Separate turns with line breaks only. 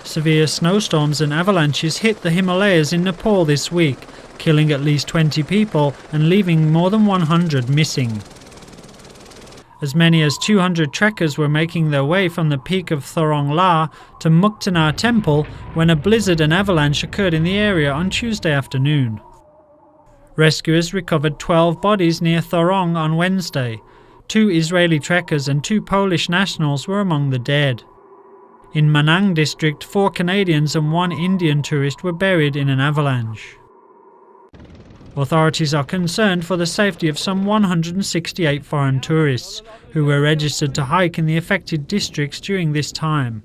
Severe snowstorms and avalanches hit the Himalayas in Nepal this week, killing at least 20 people and leaving more than 100 missing. As many as 200 trekkers were making their way from the peak of Thorong La to Muktanar Temple when a blizzard and avalanche occurred in the area on Tuesday afternoon. Rescuers recovered 12 bodies near Thorong on Wednesday. 2 Israeli trekkers and 2 Polish nationals were among the dead. In Manang district, 4 Canadians and 1 Indian tourist were buried in an avalanche. Authorities are concerned for the safety of some 168 foreign tourists who were registered to hike in the affected districts during this time.